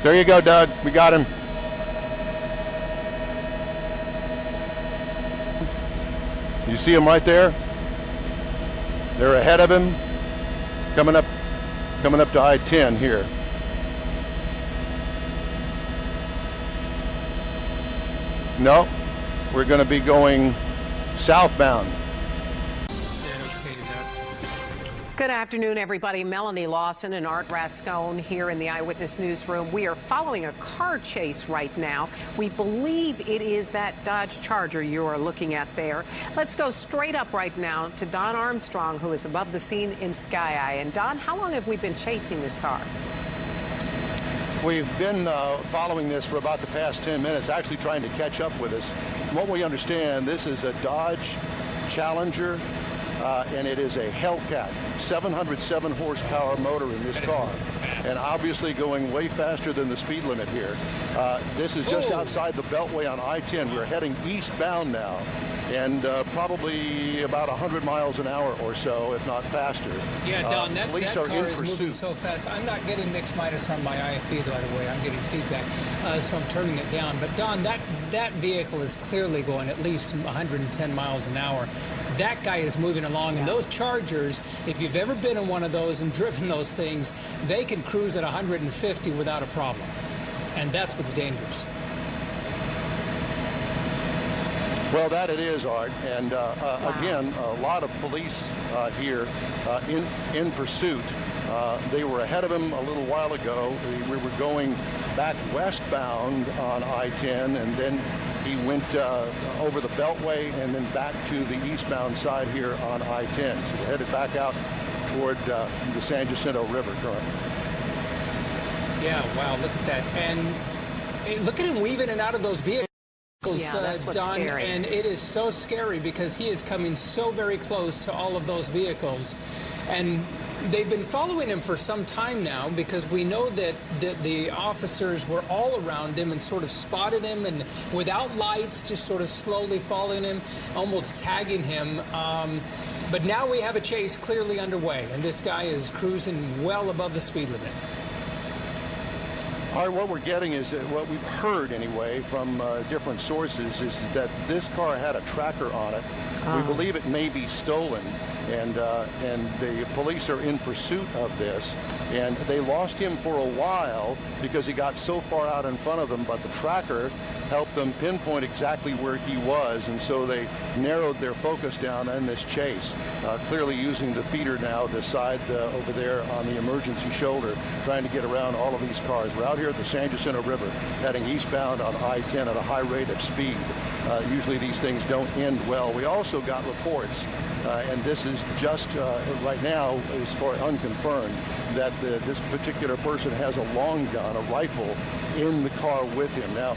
There you go, Doug. We got him. You see him right there? They're ahead of him, coming up to I-10 here. No, we're going to be going southbound. Good afternoon, everybody. Melanie Lawson and Art Rascone here in the Eyewitness Newsroom. We are following a car chase right now. We believe it is that Dodge Charger you are looking at there. Let's go straight up right now to Don Armstrong, who is above the scene in Sky Eye. And Don, how long have we been chasing this car? We've been following this for about the past 10 minutes, actually trying to catch up with us. From what we understand, this is a Dodge Challenger, and it is a Hellcat, 707 horsepower motor in this car, and obviously going way faster than the speed limit here. This is just outside the Beltway on I-10. We're heading eastbound now, and probably about 100 miles an hour or so, if not faster. Yeah, Don, that car is pursuit. moving so fast. I'm not getting mixed minus on my IFB, by the way. I'm getting feedback, so I'm turning it down. But, Don, that vehicle is clearly going at least 110 miles an hour. That guy is moving along, and those Chargers, if you've ever been in one of those and driven those things, they can cruise at 150 without a problem. And that's what's dangerous. Well, that it is, Art, and again, a lot of police here in pursuit. They were ahead of him a little while ago. We were going back westbound on I-10, and then he went over the Beltway and then back to the eastbound side here on I-10. So we're headed back out toward the San Jacinto River currently. Yeah, wow, look at that. And hey, look at him weaving in and out of those vehicles. Yeah, that's what's Don, scary. and it is so scary because he is coming so very close to all of those vehicles. And they've been following him for some time now because we know that the officers were all around him and sort of spotted him, and without lights, just sort of slowly following him, almost tagging him. But now we have a chase clearly underway, and this guy is cruising well above the speed limit. All right, what we're getting is what we've heard anyway from different sources is that this car had a tracker on it. We believe it may be stolen, and the police are in pursuit of this. And they lost him for a while because he got so far out in front of them, but the tracker helped them pinpoint exactly where he was, and so they narrowed their focus down in this chase, clearly using the feeder now, the side over there on the emergency shoulder, trying to get around all of these cars. We're out here at the San Jacinto River, heading eastbound on I-10 at a high rate of speed. Usually these things don't end well. We also got reports, and this is just right now is for unconfirmed, that this particular person has a long gun, a rifle, in the car with him. Now,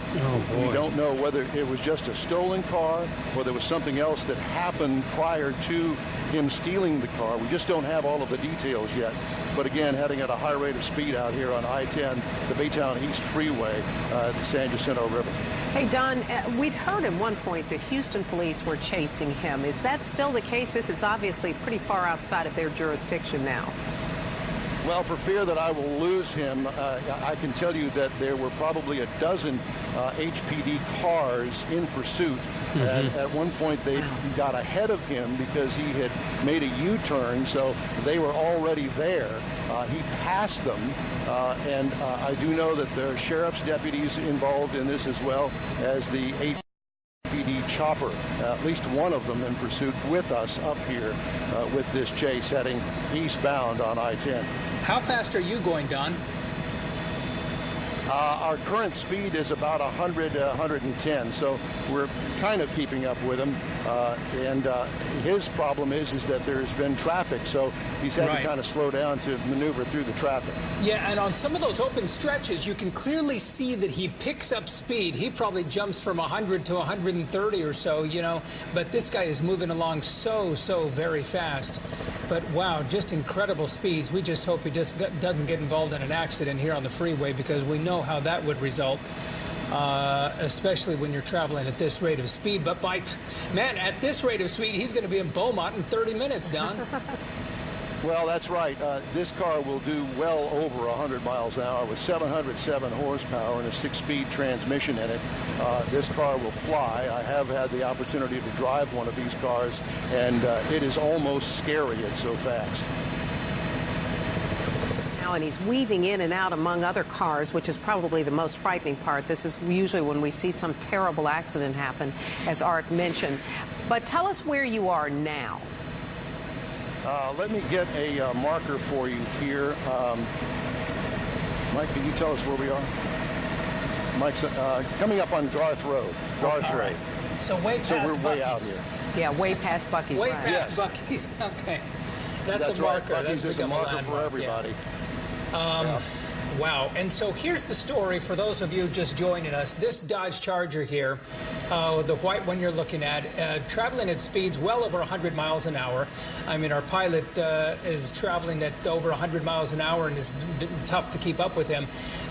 we don't know whether it was just a stolen car or there was something else that happened prior to him stealing the car. We just don't have all of the details yet. But again, heading at a high rate of speed out here on I-10, the Baytown East Freeway, the San Jacinto River. Hey, Don, we'd heard at one point that Houston police were chasing him. Is that still the case? This is obviously pretty far outside of their jurisdiction now. Well, for fear that I will lose him, I can tell you that there were probably a dozen HPD cars in pursuit. At one point, they got ahead of him because he had made a U-turn, so they were already there. He passed them, and I do know that there are sheriff's deputies involved in this as well as the HPD chopper, at least one of them in pursuit with us up here with this chase heading eastbound on I-10. How fast are you going, Don? Our current speed is about 100, 110, so we're kind of keeping up with him. And his problem is that there's been traffic, so he's had to kind of slow down to maneuver through the traffic. Yeah, and on some of those open stretches, you can clearly see that he picks up speed. He probably jumps from 100 to 130 or so, you know, but this guy is moving along so very fast. But wow, just incredible speeds. We just hope he just doesn't get involved in an accident here on the freeway, because we know how that would result. Especially when you're traveling at this rate of speed. But man, at this rate of speed, he's going to be in Beaumont in 30 minutes, Don. Well, that's right. This car will do well over 100 miles an hour with 707 horsepower and a 6-speed transmission in it. This car will fly. I have had the opportunity to drive one of these cars, and it is almost scary. It's so fast. And he's weaving in and out among other cars, which is probably the most frightening part. This is usually when we see some terrible accident happen, as Art mentioned. But tell us where you are now. Let me get a marker for you here. Mike, can you tell us where we are? Mike's coming up on Garth Road. Garth Road. Right. So way past So we're way Buc-ee's. out here. Yeah, way past Buc-ee's. Way right. past Yes. Buc-ee's. Okay. That's a right. marker. Buc-ee's That's is a become marker landmark, for everybody. Yeah. Wow. And so here's the story for those of you just joining us. This Dodge Charger here, the white one you're looking at, traveling at speeds well over 100 miles an hour. I mean, our pilot is traveling at over 100 miles an hour, and it's been tough to keep up with him.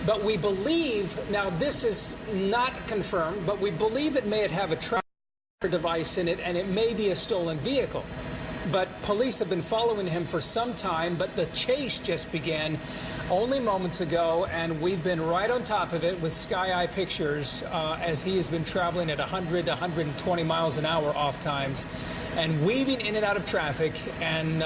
But we believe, now this is not confirmed, but we believe it may have a tracker device in it, and it may be a stolen vehicle. But police have been following him for some time, but the chase just began only moments ago, and we've been right on top of it with Sky Eye pictures as he has been traveling at 100 to 120 miles an hour off times and weaving in and out of traffic. And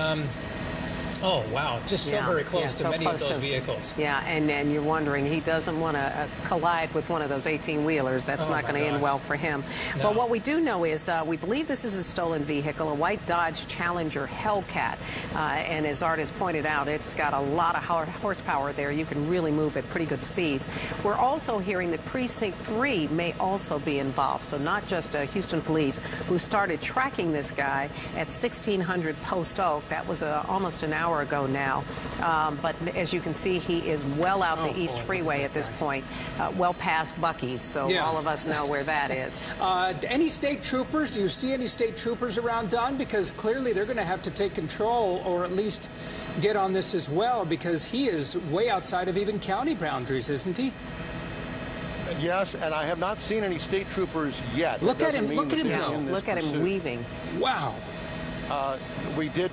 oh, wow, just so very close to many of those vehicles. Yeah, and you're wondering, he doesn't want to collide with one of those 18-wheelers. That's not going to end well for him. No. But what we do know is we believe this is a stolen vehicle, a white Dodge Challenger Hellcat. And as Art has pointed out, it's got a lot of horsepower there. You can really move at pretty good speeds. We're also hearing that Precinct 3 may also be involved. So not just Houston police, who started tracking this guy at 1600 Post Oak. That was almost an hour ago now. But as you can see, he is well out the East Freeway at this point, well past Buc-ee's, so all of us know where that is. Any state troopers? Do you see any state troopers around, Don? Because clearly they're going to have to take control, or at least get on this as well, because he is way outside of even county boundaries, isn't he? Yes, and I have not seen any state troopers yet. Look at him. Look at him go. Look at him weaving. Wow. He did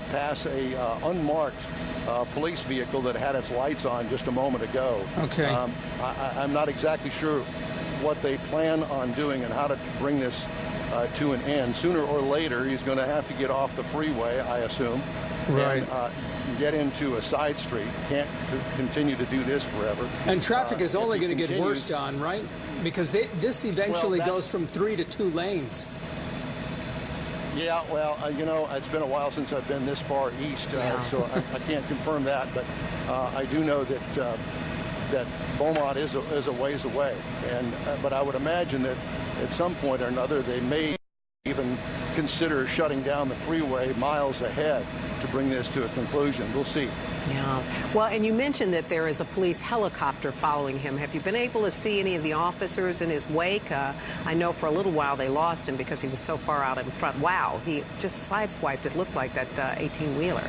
pass a unmarked police vehicle that had its lights on just a moment ago. Okay. I'm not exactly sure what they plan on doing and how to bring this to an end. Sooner or later, he's going to have to get off the freeway, I assume, right, and get into a side street. Can't continue to do this forever. And traffic is only going to get worse, Don, right? Because this eventually goes from 3 to 2 lanes. Yeah, well, you know, it's been a while since I've been this far east, so I can't confirm that. But I do know that that Beaumont is a ways away, and but I would imagine that at some point or another they may even consider shutting down the freeway miles ahead to bring this to a conclusion. We'll see. Yeah. Well, and you mentioned that there is a police helicopter following him. Have you been able to see any of the officers in his wake? I know for a little while they lost him because he was so far out in front. Wow, he just sideswiped, it looked like, that 18-wheeler.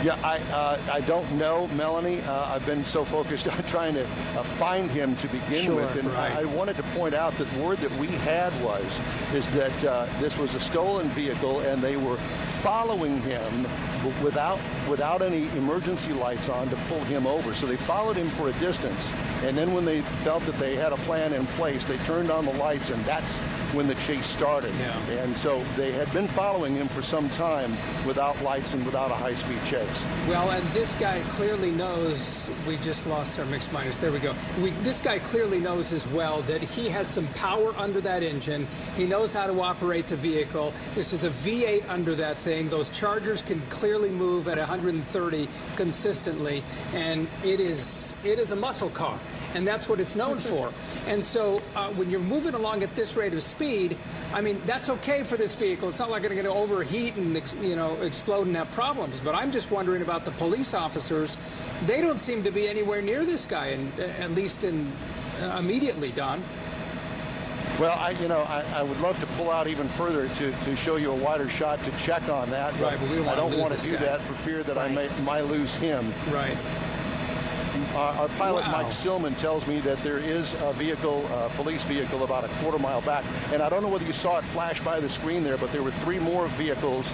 Yeah, I don't know, Melanie. I've been so focused on trying to find him to begin with. And I wanted to point out that word that we had is that this was a stolen vehicle and they were following him without any emergency lights on to pull him over. So they followed him for a distance. And then when they felt that they had a plan in place, they turned on the lights, and that's when the chase started. Yeah. And so they had been following him for some time without lights and without a high-speed chase. Well, and this guy clearly knows, we just lost our mix minus, there we go. This guy clearly knows as well that he has some power under that engine. He knows how to operate the vehicle. This is a V8 under that thing. Those Chargers can clearly move at 130 consistently, and it is a muscle car, and that's what it's known for. And so when you're moving along at this rate of speed, I mean, that's okay for this vehicle. It's not like it's going to overheat and explode and have problems. But I'm just wondering about the police officers. They don't seem to be anywhere near this guy, and at least immediately, Don. Well, I would love to pull out even further to show you a wider shot to check on that. Right, but we don't I don't want to do that for fear that I might lose him. Right. Our pilot, Wow. Mike Silman, tells me that there is a vehicle, a police vehicle, about a quarter-mile back. And I don't know whether you saw it flash by the screen there, but there were 3 more vehicles,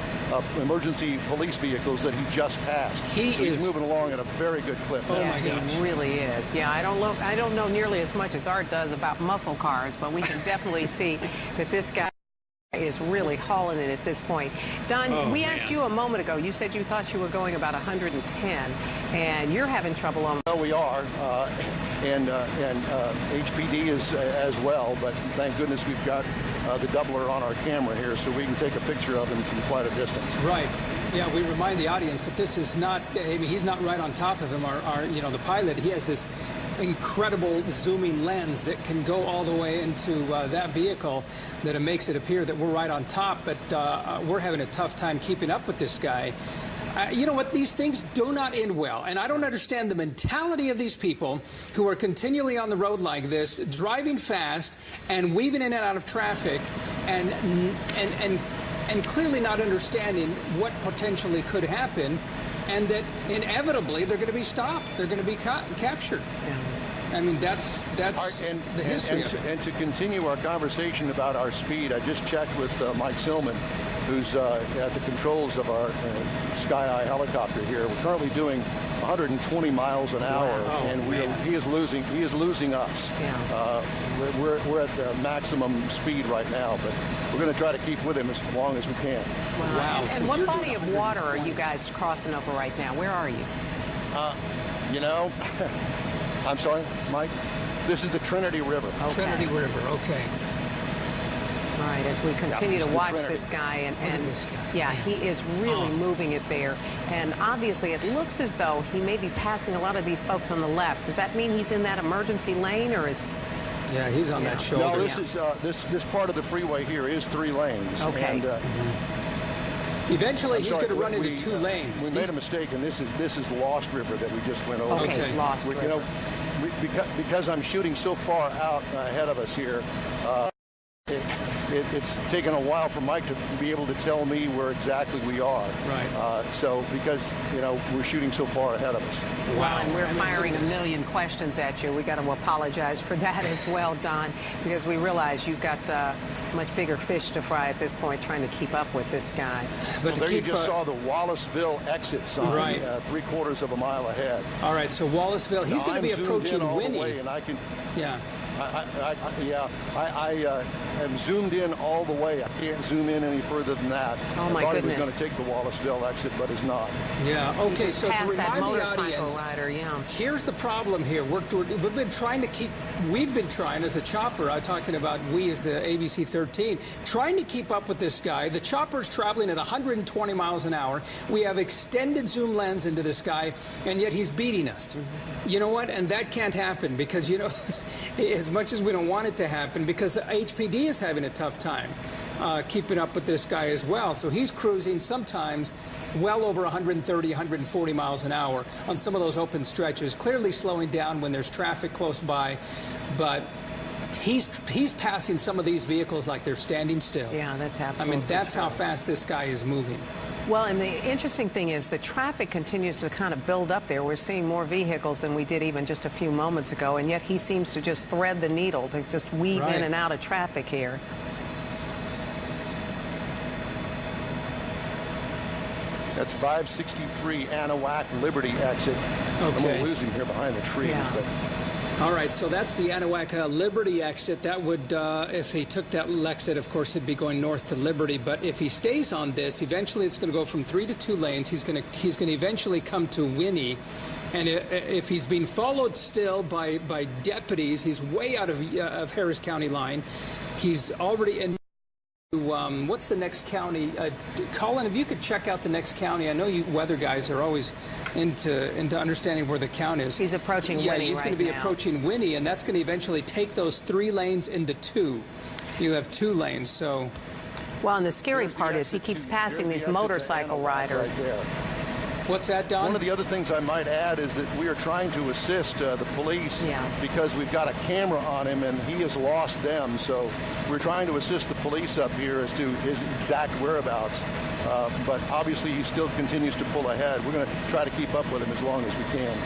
emergency police vehicles, that he just passed. He's moving along at a very good clip. Oh, yeah, my gosh. he really is. Yeah, I don't know nearly as much as Art does about muscle cars, but we can definitely see that this guy is really hauling it at this point. Don, we asked you a moment ago, you said you thought you were going about 110, and you're having trouble on... Well, we are, and HPD is as well, but thank goodness we've got the doubler on our camera here so we can take a picture of him from quite a distance. Right. Yeah, we remind the audience that this is not, I mean, he's not right on top of him. The pilot, he has this incredible zooming lens that can go all the way into that vehicle, that it makes it appear that we're right on top, but we're having a tough time keeping up with this guy. You know what? These things do not end well, and I don't understand the mentality of these people who are continually on the road like this, driving fast and weaving in and out of traffic, and clearly not understanding what potentially could happen, and that inevitably they're going to be stopped. They're going to be captured. Yeah. I mean, that's the history of it. And to continue our conversation about our speed, I just checked with Mike Silman, who's at the controls of our Sky Eye helicopter here. We're currently doing 120 miles an hour, and he is losing us. Yeah. We're at the maximum speed right now, but we're going to try to keep with him as long as we can. Wow. And what body of water are you guys crossing over right now? Where are you? You know, I'm sorry, Mike? This is the Trinity River. Okay. Trinity River, okay. Right, as we continue to watch this guy, and this guy. Yeah, he is really moving it there. And obviously, it looks as though he may be passing a lot of these folks on the left. Does that mean he's in that emergency lane, or is... Yeah, he's on that shoulder. No, this part of the freeway here is 3 lanes. Okay. And, eventually, he's going to run into 2 lanes. We made a mistake, and this is Lost River that we just went over. Okay, Lost River. You know, because I'm shooting so far out ahead of us here, it's taken a while for Mike to be able to tell me where exactly we are. Right. So because, you know, we're shooting so far ahead of us. Wow. And we're firing a million questions at you. We got to apologize for that as well, Don, because we realize you've got much bigger fish to fry at this point, trying to keep up with this guy. But there you just saw the Wallaceville exit sign, right. 3/4 of a mile ahead. All right, so Wallaceville, he's going to be approaching Winnie. And I can, yeah. I am zoomed in all the way. I can't zoom in any further than that. Oh, my I thought goodness. he was going to take the Wallaceville exit, but is not. Yeah, okay, so to past that remind the motorcycle audience, rider, yeah. Here's the problem here. We've been trying to keep, we've been trying as the chopper, I'm talking about we as the ABC 13, trying to keep up with this guy. The chopper's traveling at 120 miles an hour. We have extended zoom lens into this guy, and yet he's beating us. Mm-hmm. You know what? And that can't happen because, you know, as much as we don't want it to happen, because HPD is having a tough time keeping up with this guy as well. So he's cruising sometimes well over 130, 140 miles an hour on some of those open stretches, clearly slowing down when there's traffic close by. But he's passing some of these vehicles like they're standing still. Yeah, that's absolutely I mean, that's true. how fast this guy is moving. Well, and the interesting thing is the traffic continues to kind of build up there. We're seeing more vehicles than we did even just a few moments ago, and yet he seems to just thread the needle to just weave in and out of traffic here. That's 563 Anahuac Liberty exit. Okay. I'm going to lose him here behind the trees. Yeah. But all right, so that's the Anahuac Liberty exit. That would, if he took that exit, of course, he'd be going north to Liberty. But if he stays on this, eventually it's going to go from 3 to 2 lanes. He's going to eventually come to Winnie. And if he's being followed still by deputies, he's way out of Harris County line. He's already in. What's the next county? Colin, if you could check out the next county. I know you weather guys are always into understanding where the count is. He's approaching Winnie. Yeah, he's going to be now. approaching Winnie, and that's going to eventually take those 3 lanes into 2. You have 2 lanes, so. Well, and the scary part is he keeps passing these motorcycle riders. Right there. What's that, Don? One of the other things I might add is that we are trying to assist the police because we've got a camera on him and he has lost them. So we're trying to assist the police up here as to his exact whereabouts. But obviously he still continues to pull ahead. We're going to try to keep up with him as long as we can.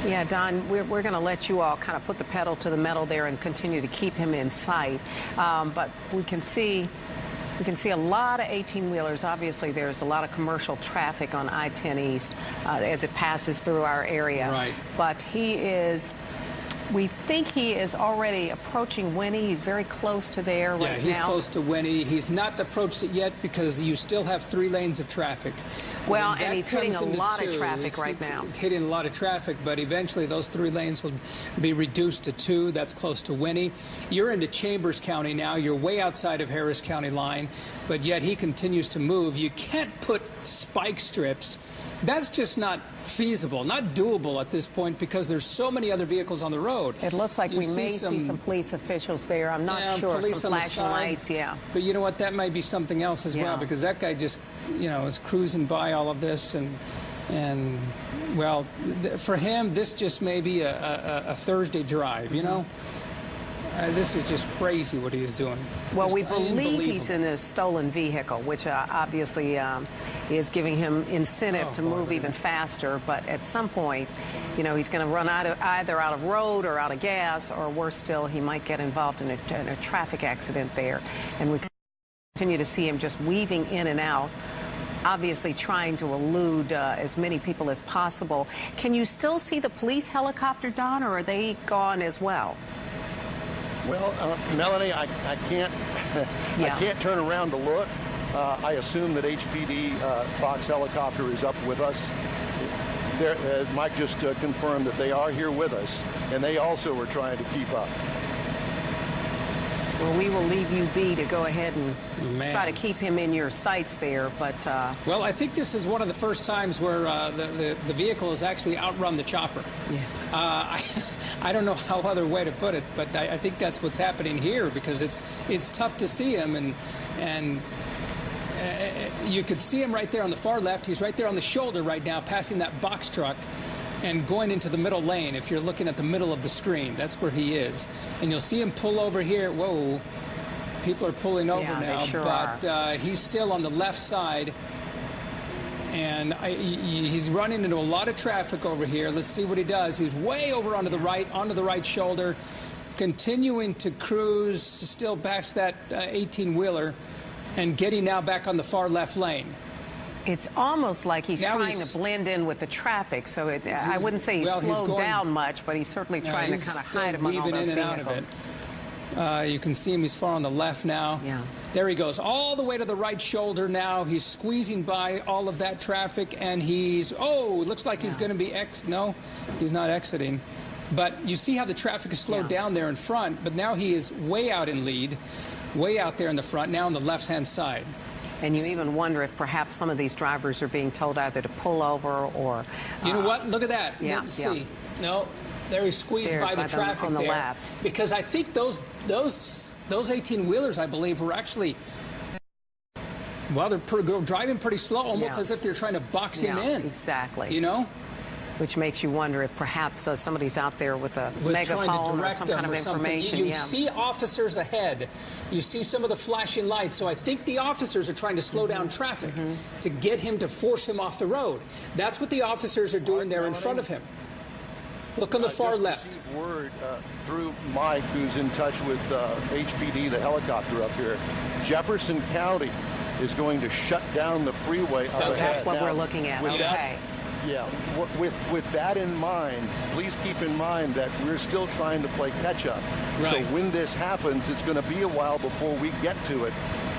Yeah, Don, we're going to let you all kind of put the pedal to the metal there and continue to keep him in sight. But we can see a lot of 18-wheelers. Obviously, there's a lot of commercial traffic on I-10 East as it passes through our area. Right. But we think he is already approaching Winnie. He's very close to there right now. Yeah, he's close to Winnie. He's not approached it yet because you still have 3 lanes of traffic. Well, and he's hitting a lot of traffic right now. Hitting a lot of traffic, but eventually those 3 lanes will be reduced to 2. That's close to Winnie. You're into Chambers County now. You're way outside of Harris County line, but yet he continues to move. You can't put spike strips. That's just not feasible, not doable at this point because there's so many other vehicles on the road. It looks like we may see some police officials there. I'm not sure. Police some on flashing lights, yeah. But you know what? That might be something else as well because that guy just, is cruising by all of this and well, for him, this just may be a Thursday drive, you know? This is just crazy what he is doing. Well, Just we believe he's in a stolen vehicle, which obviously is giving him incentive to move even faster. But at some point, he's going to run either out of road or out of gas, or worse still, he might get involved in a traffic accident there. And we continue to see him just weaving in and out, obviously trying to elude as many people as possible. Can you still see the police helicopter, Don, or are they gone as well? Well, Melanie, I can't I can't turn around to look. I assume that HPD Fox helicopter is up with us. Mike just confirmed that they are here with us, and they also are trying to keep up. Well, we will leave you be to go ahead and try to keep him in your sights there, but... Well, I think this is one of the first times where the vehicle has actually outrun the chopper. Yeah. I don't know how other way to put it, but I think that's what's happening here because it's tough to see him, and you could see him right there on the far left. He's right there on the shoulder right now, passing that box truck and going into the middle lane. If you're looking at the middle of the screen, that's where he is. And you'll see him pull over here. Whoa, people are pulling over now, they sure but he's still on the left side. And he's running into a lot of traffic over here. Let's see what he does. He's way over onto the right shoulder, continuing to cruise, still backs that 18-wheeler, and getting now back on the far left lane. It's almost like he's trying to blend in with the traffic, so I wouldn't say he's slowed down much, but he's certainly trying to kind of hide among all those vehicles. You can see him. He's far on the left now. Yeah. There he goes, all the way to the right shoulder now. He's squeezing by all of that traffic, and looks like he's going to be no, he's not exiting. But you see how the traffic is slowed down there in front, but now he is way out in lead, way out there in the front, now on the left-hand side. And you even wonder if perhaps some of these drivers are being told either to pull over or... You know what? Look at that. Let's see. No, there he's squeezed by the traffic on the there. left. Because I think those 18-wheelers, I believe, were actually... Well, they're driving pretty slow, almost as if they're trying to box him in. Exactly. You know? Which makes you wonder if perhaps somebody's out there with a megaphone or some kind of information. You see officers ahead. You see some of the flashing lights. So I think the officers are trying to slow down traffic to get him, to force him off the road. That's what the officers are doing there in front of him. Look on the far left. Word through Mike, who's in touch with HPD, the helicopter up here. Jefferson County is going to shut down the freeway. So that's what we're looking at. Okay. Yeah, with that in mind, please keep in mind that we're still trying to play catch-up. Right. So when this happens, it's going to be a while before we get to it,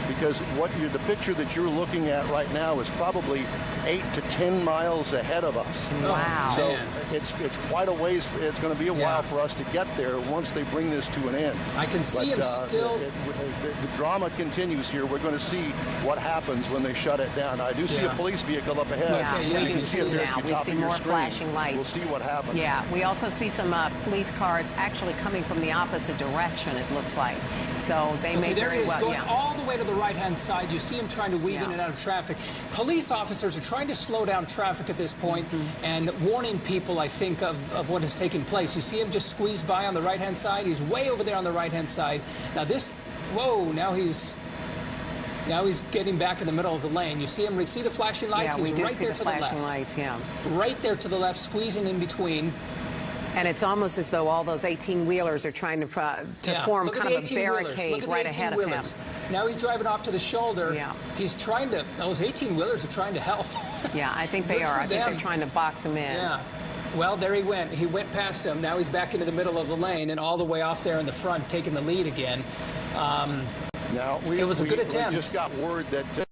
because the picture that you're looking at right now is probably 8 to 10 miles ahead of us. Wow. So it's quite a ways. It's going to be a while for us to get there once they bring this to an end. I can see him still. The drama continues here. We're going to see what happens when they shut it down. I do see a police vehicle up ahead. Yeah, we do see now. We see more flashing lights. We'll see what happens. Yeah, we also see some police cars actually coming from the opposite direction, it looks like. So they may very well... going all the way to the right-hand side. You see him trying to weave in and out of traffic. Police officers are trying to slow down traffic at this point and warning people, I think, of what is taking place. You see him just squeeze by on the right-hand side. He's way over there on the right-hand side. Now this... Whoa, now he's getting back in the middle of the lane. You see him, see the flashing lights? Yeah, He's we do right see there the to the flashing left. lights, yeah. Right there to the left, squeezing in between. And it's almost as though all those 18-wheelers are trying to form kind of a barricade right ahead of him. Now he's driving off to the shoulder. Yeah. He's trying to, those 18-wheelers are trying to help. Yeah, I think they are. I think they're trying to box him in. Yeah. Well, there he went. He went past him. Now he's back into the middle of the lane and all the way off there in the front, taking the lead again. Now, it was a good attempt. We just got word that the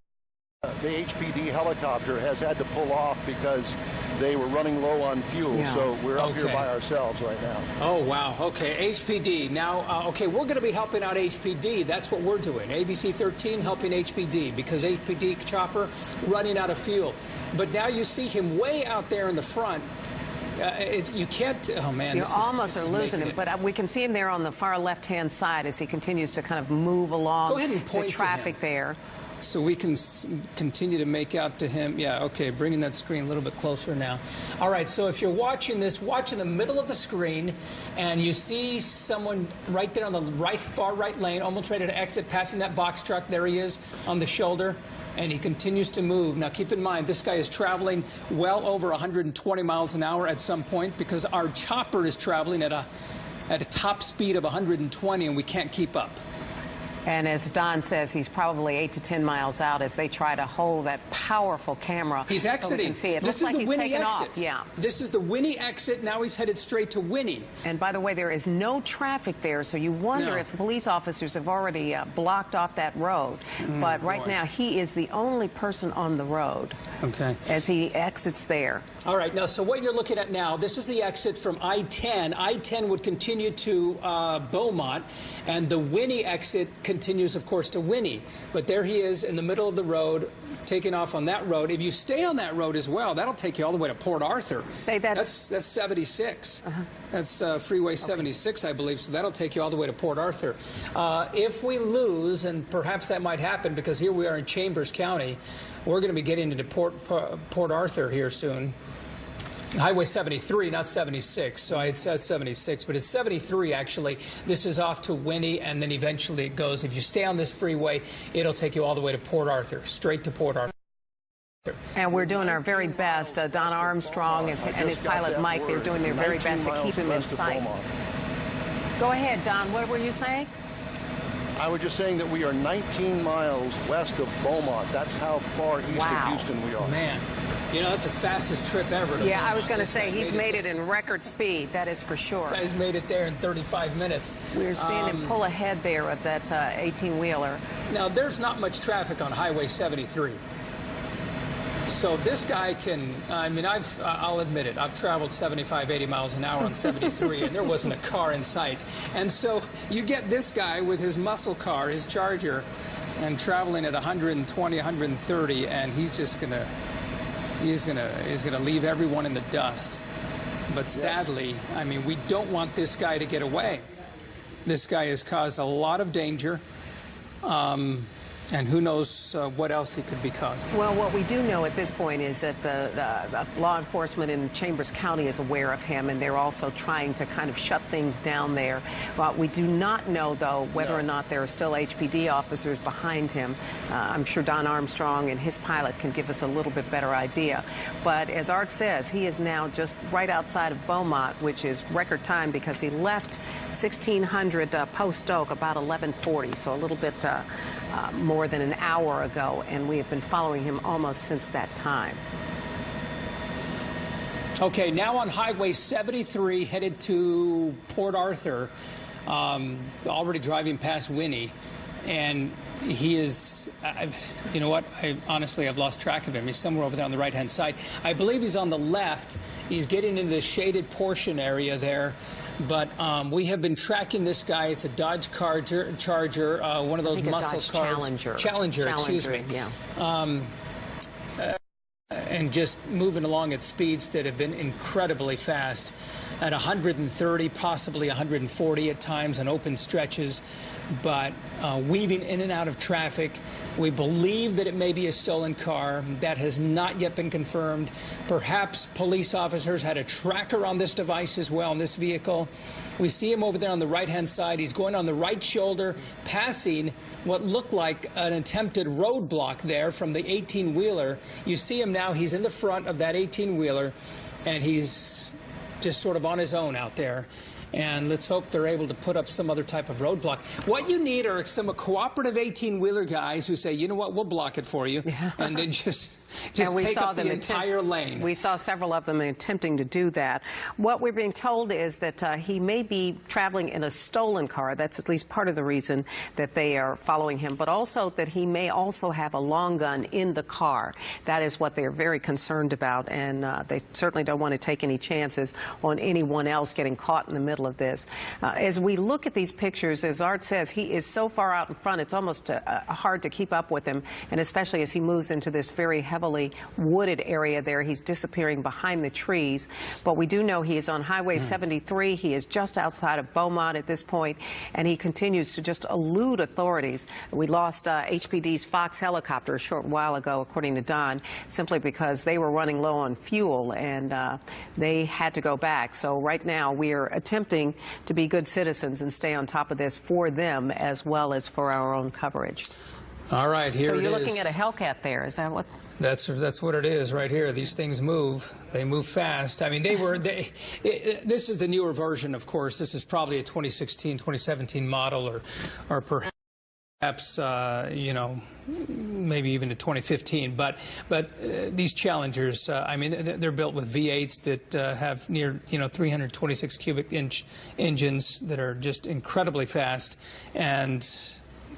HPD helicopter has had to pull off because they were running low on fuel. Yeah. So we're up here by ourselves right now. Oh, wow. Okay, HPD. Now, okay, we're going to be helping out HPD. That's what we're doing. ABC 13 helping HPD because HPD chopper running out of fuel. But now you see him way out there in the front. You can't. Oh man, you almost are losing him. But we can see him there on the far left-hand side as he continues to kind of move along. Go ahead and point the traffic there. So we can continue to make out to him. Yeah, okay, bringing that screen a little bit closer now. All right, so if you're watching this, watch in the middle of the screen, and you see someone right there on the far right lane, almost ready to exit, passing that box truck. There he is on the shoulder, and he continues to move. Now, keep in mind, this guy is traveling well over 120 miles an hour at some point because our chopper is traveling at a top speed of 120, and we can't keep up. And as Don says, he's probably 8 to 10 miles out as they try to hold that powerful camera. He's exiting. So we can see it. This Looks is like the he's Winnie taken exit. Off. Yeah. This is the Winnie exit. Now he's headed straight to Winnie. And by the way, there is no traffic there, so you wonder if police officers have already blocked off that road. But right now, he is the only person on the road. Okay. As he exits there. All right. Now, so what you're looking at now, this is the exit from I-10. I-10 would continue to Beaumont, and the Winnie exit continues, of course, to Winnie. But there he is in the middle of the road, taking off on that road. If you stay on that road as well, that'll take you all the way to Port Arthur. Say that. That's 76. That's Freeway 76, I believe, so that'll take you all the way to Port Arthur. If we lose, and perhaps that might happen because here we are in Chambers County, we're going to be getting into Port Arthur here soon. Highway 73, not 76, so it says 76, but it's 73 actually. This is off to Winnie, and then eventually it goes. If you stay on this freeway, it'll take you all the way to Port Arthur, straight to Port Arthur. And we're doing our very best. Don Armstrong and his pilot Mike, they're doing their very best to keep him in sight. Go ahead, Don. What were you saying? I was just saying that we are 19 miles west of Beaumont. That's how far east of Houston we are. Man, you know, that's the fastest trip ever. Yeah, Beaumont. I was going to say, he's made it in record speed. That is for sure. This guy's made it there in 35 minutes. We're seeing him pull ahead there of that 18-wheeler. Now, there's not much traffic on Highway 73. So this guy can, I mean, I'll admit it, I've traveled 75, 80 miles an hour on 73, and there wasn't a car in sight. And so you get this guy with his muscle car, his Charger, and traveling at 120, 130, and he's just gonna leave everyone in the dust. But sadly, I mean, we don't want this guy to get away. This guy has caused a lot of danger. And who knows what else he could be causing. Well, what we do know at this point is that the law enforcement in Chambers County is aware of him, and they're also trying to kind of shut things down there. Well, we do not know, though, whether or not there are still HPD officers behind him. I'm sure Don Armstrong and his pilot can give us a little bit better idea. But as Art says, he is now just right outside of Beaumont, which is record time because he left 1600 Post Oak about 11:40, so a little bit more than an hour ago, and we have been following him almost since that time. Okay, now on Highway 73, headed to Port Arthur, already driving past Winnie, and he is, you know what, honestly, I've lost track of him. He's somewhere over there on the right-hand side. I believe he's on the left. He's getting into the shaded portion area there. But we have been tracking this guy. It's a Dodge Charger, one of those muscle cars. Challenger, excuse me. Yeah. And just moving along at speeds that have been incredibly fast, at 130, possibly 140 at times on open stretches, but weaving in and out of traffic. We believe that it may be a stolen car. That has not yet been confirmed. Perhaps police officers had a tracker on this device as well, in this vehicle. We see him over there on the right-hand side. He's going on the right shoulder, passing what looked like an attempted roadblock there from the 18-wheeler. You see him now. He's in the front of that 18-wheeler, and he's just sort of on his own out there. And let's hope they're able to put up some other type of roadblock. What you need are some cooperative 18-wheeler guys who say, you know what, we'll block it for you, and then just take up the entire lane. We saw several of them attempting to do that. What we're being told is that he may be traveling in a stolen car. That's at least part of the reason that they are following him, but also that he may also have a long gun in the car. That is what they're very concerned about, and they certainly don't want to take any chances on anyone else getting caught in the middle of this. As we look at these pictures, as Art says, he is so far out in front, it's almost hard to keep up with him, and especially as he moves into this very heavily wooded area there, he's disappearing behind the trees. But we do know he is on Highway 73. He is just outside of Beaumont at this point, and he continues to just elude authorities. We lost HPD's Fox helicopter a short while ago, according to Don, simply because they were running low on fuel, and they had to go back. So right now we are attempting to be good citizens and stay on top of this for them as well as for our own coverage. All right, here it is. So you're looking at a Hellcat there, is that what? That's what it is right here. These things move. They move fast. I mean, this is the newer version, of course. This is probably a 2016, 2017 model, or perhaps, you know, maybe even a 2015. But these Challengers, I mean, they're built with V8s that have near, 326 cubic inch engines that are just incredibly fast. And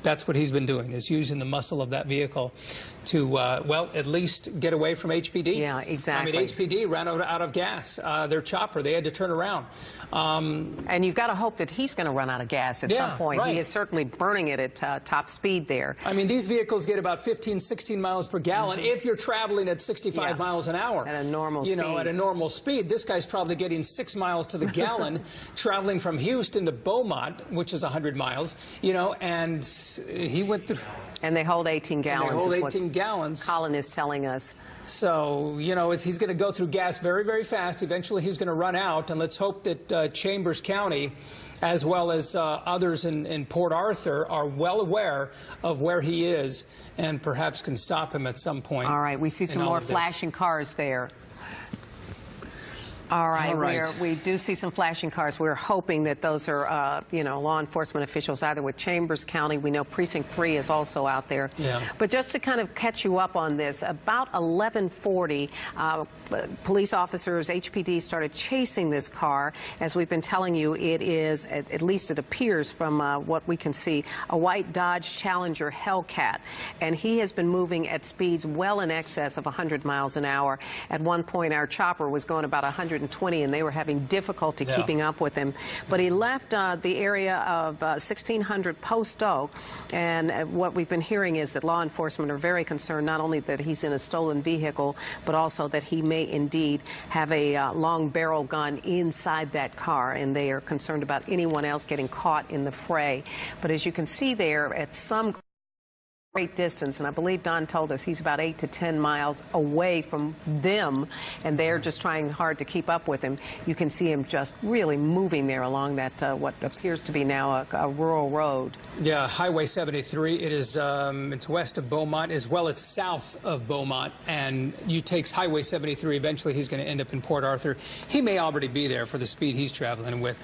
that's what he's been doing, is using the muscle of that vehicle to, well, at least get away from HPD. Yeah, exactly. I mean, HPD ran out of gas. Their chopper, they had to turn around. And you've got to hope that he's going to run out of gas at some point. Right. He is certainly burning it at top speed there. I mean, these vehicles get about 15, 16 miles per gallon if you're traveling at 65 miles an hour. At a normal speed. At a normal speed. This guy's probably getting 6 miles to the gallon traveling from Houston to Beaumont, which is 100 miles, and he went through. And they hold 18 gallons. They hold 18 gallons. Colin is telling us. So, he's going to go through gas very, very fast. Eventually, he's going to run out. And let's hope that Chambers County, as well as others in Port Arthur, are well aware of where he is and perhaps can stop him at some point. All right. We see some more flashing cars there. All right. We do see some flashing cars. We're hoping that those are, law enforcement officials, either with Chambers County. We know Precinct 3 is also out there. Yeah. But just to kind of catch you up on this, about 11:40, police officers, HPD, started chasing this car. As we've been telling you, it is, at least it appears from what we can see, a white Dodge Challenger Hellcat. And he has been moving at speeds well in excess of 100 miles an hour. At one point, our chopper was going about 120, and they were having difficulty keeping up with him. But he left the area of 1600 Post Oak, and what we've been hearing is that law enforcement are very concerned not only that he's in a stolen vehicle, but also that he may indeed have a long barrel gun inside that car, and they are concerned about anyone else getting caught in the fray. But as you can see there, at some great distance, and I believe Don told us he's about 8 to 10 miles away from them, and they're just trying hard to keep up with him. You can see him just really moving there along that what appears to be now a rural road. Yeah, Highway 73. It is it's west of Beaumont, as well as south of Beaumont, and you take Highway 73. Eventually, he's going to end up in Port Arthur. He may already be there for the speed he's traveling with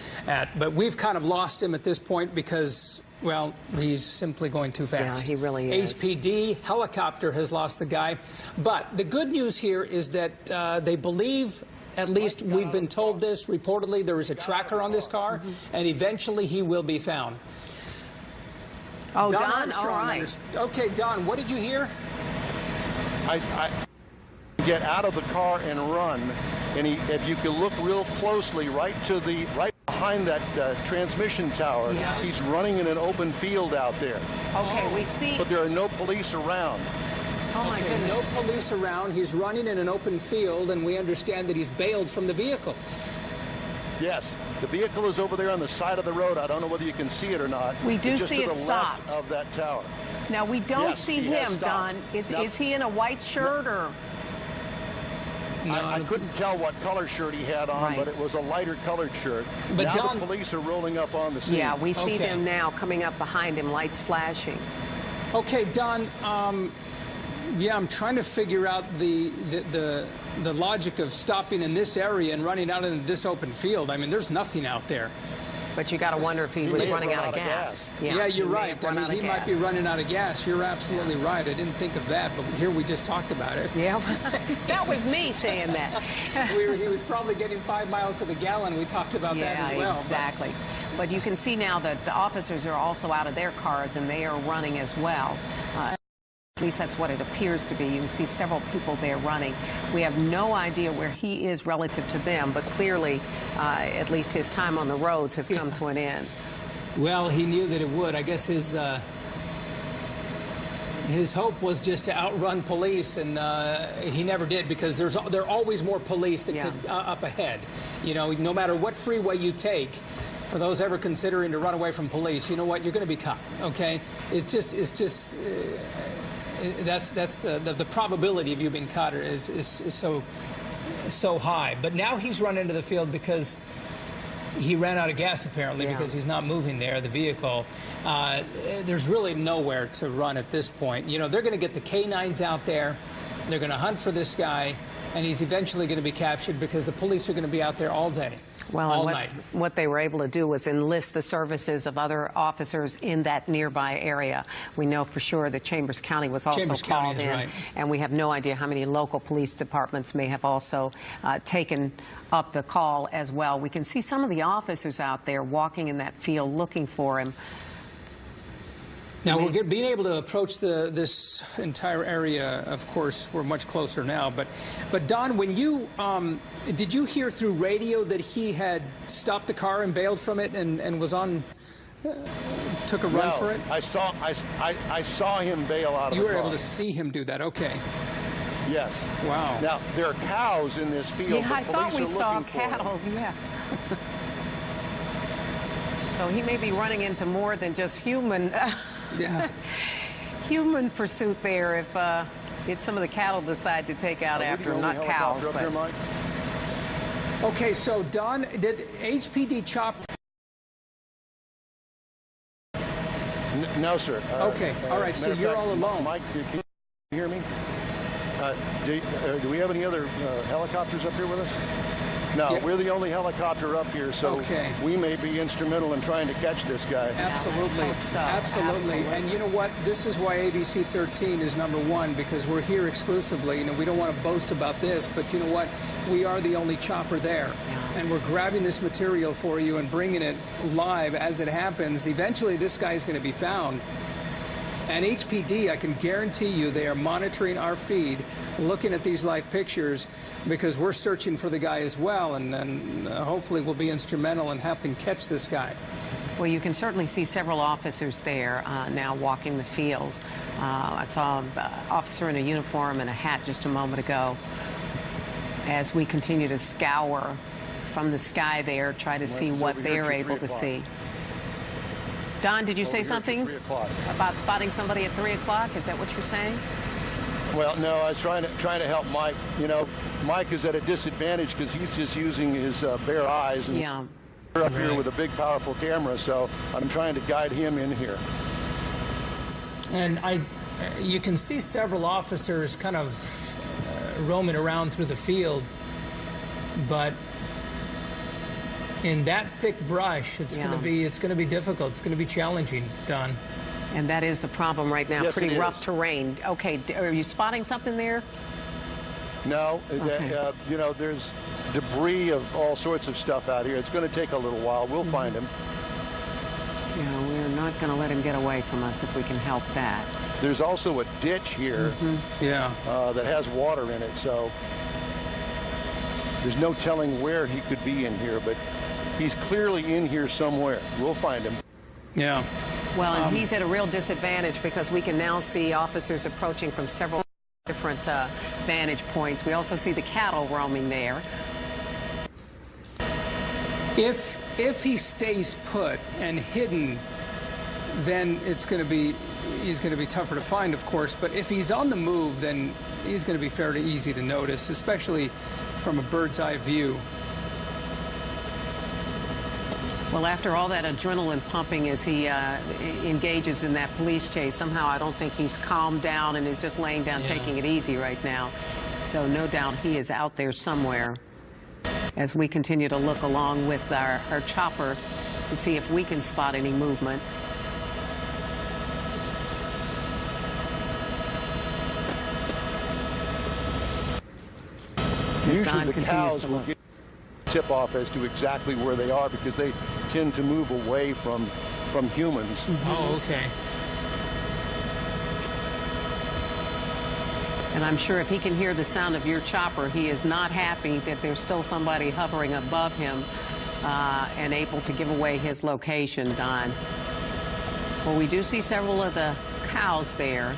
but we've kind of lost him at this point because, well, he's simply going too fast. Yeah, he really is. HPD helicopter has lost the guy. But the good news here is that they believe, at least we've been told this, reportedly there is a tracker on this car, and eventually he will be found. Oh, Don, all right. Okay, Don, what did you hear? I get out of the car and run, and if you can look real closely right behind that transmission tower, he's running in an open field out there. Okay, we see. But there are no police around. Oh my goodness. No police around. He's running in an open field, and we understand that he's bailed from the vehicle. Yes, the vehicle is over there on the side of the road. I don't know whether you can see it or not. We do see it stopped. Just to the left of that tower. Now, we don't see him, Don. Is he in a white shirt or? No, I couldn't tell what color shirt he had on, but it was a lighter colored shirt. But now Don, the police are rolling up on the scene. Yeah, we see them now coming up behind him, lights flashing. Okay, Don, Yeah, I'm trying to figure out the logic of stopping in this area and running out into this open field. I mean, there's nothing out there. But you got to wonder if he was running out of gas. Yeah, you're right. I mean, he might be running out of gas. You're absolutely right. I didn't think of that, but here we just talked about it. Yeah, that was me saying that. He was probably getting 5 miles to the gallon. We talked about that as well. Yeah, exactly. But you can see now that the officers are also out of their cars, and they are running as well. At least that's what it appears to be. You see several people there running. We have no idea where he is relative to them, but clearly, at least his time on the roads has come to an end. Well, he knew that it would. I guess his hope was just to outrun police, and he never did, because there are always more police that could up ahead. You know, no matter what freeway you take, for those ever considering to run away from police, you know what? You're going to be caught. Okay? It's just. That's the probability of you being caught is so high. But now he's run into the field because he ran out of gas, apparently, because he's not moving there, the vehicle. There's really nowhere to run at this point. You know, they're going to get the K-9s out there. They're going to hunt for this guy, and he's eventually going to be captured because the police are going to be out there all day. Well, all night. What they were able to do was enlist the services of other officers in that nearby area. We know for sure that Chambers County was also called in, and we have no idea how many local police departments may have also taken up the call as well. We can see some of the officers out there walking in that field looking for him. Now, we're being able to approach this entire area. Of course, we're much closer now. But Don, when you did you hear through radio that he had stopped the car and bailed from it and was on took a run for it? I saw him bail out of the car. You were able to see him do that. Okay. Yes. Wow. Now there are cows in this field. Yeah, I thought we saw cattle. Yeah. So he may be running into more than just human. Human pursuit there if some of the cattle decide to take out after him, not cows. But... Okay, so Don, did HPD chop? No, sir. Okay, all right, so you're all alone. Mike, can you hear me? Do we have any other helicopters up here with us? No, we're the only helicopter up here, so we may be instrumental in trying to catch this guy. Absolutely. So. Absolutely. And you know what? This is why ABC 13 is #1, because we're here exclusively. You know, we don't want to boast about this, but you know what? We are the only chopper there. And we're grabbing this material for you and bringing it live as it happens. Eventually, this guy's going to be found. And HPD, I can guarantee you, they are monitoring our feed, looking at these live pictures, because we're searching for the guy as well, and hopefully we'll be instrumental in helping catch this guy. Well, you can certainly see several officers there now walking the fields. I saw an officer in a uniform and a hat just a moment ago as we continue to scour from the sky there, try to see what they're able to see. Don, did you say something about spotting somebody at 3 o'clock? Is that what you're saying? Well, no, I was trying to help Mike. You know, Mike is at a disadvantage because he's just using his bare eyes. And we're up here with a big, powerful camera, so I'm trying to guide him in here. And you can see several officers kind of roaming around through the field, but in that thick brush, it's going to be difficult. It's going to be challenging, Don. And that is the problem right now. Yes, pretty rough terrain. Okay, are you spotting something there? No. Okay. You know, there's debris of all sorts of stuff out here. It's going to take a little while. We'll find him. Yeah, we're not going to let him get away from us if we can help that. There's also a ditch here that has water in it, so there's no telling where he could be in here, but he's clearly in here somewhere. We'll find him. Yeah. Well, and he's at a real disadvantage because we can now see officers approaching from several different vantage points. We also see the cattle roaming there. If he stays put and hidden, then he's going to be tougher to find, of course. But if he's on the move, then he's going to be fairly easy to notice, especially from a bird's eye view. Well, after all that adrenaline pumping as he engages in that police chase, somehow I don't think he's calmed down and is just laying down, taking it easy right now. So no doubt he is out there somewhere as we continue to look along with our chopper to see if we can spot any movement. Usually the cows will get tip off as to exactly where they are because they tend to move away from humans. Oh, okay. And I'm sure if he can hear the sound of your chopper, he is not happy that there's still somebody hovering above him and able to give away his location, Don. Well, we do see several of the cows there.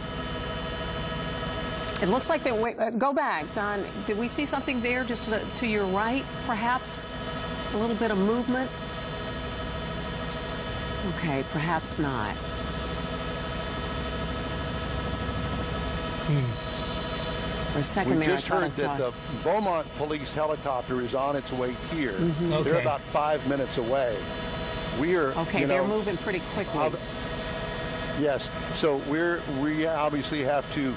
It looks like they go back, Don. Did we see something there just to your right, perhaps? A little bit of movement? Okay, perhaps not. For a second we there, just heard that the Beaumont police helicopter is on its way here. Okay. They're about 5 minutes away. We are, okay, they're moving pretty quickly. Yes, so we obviously have to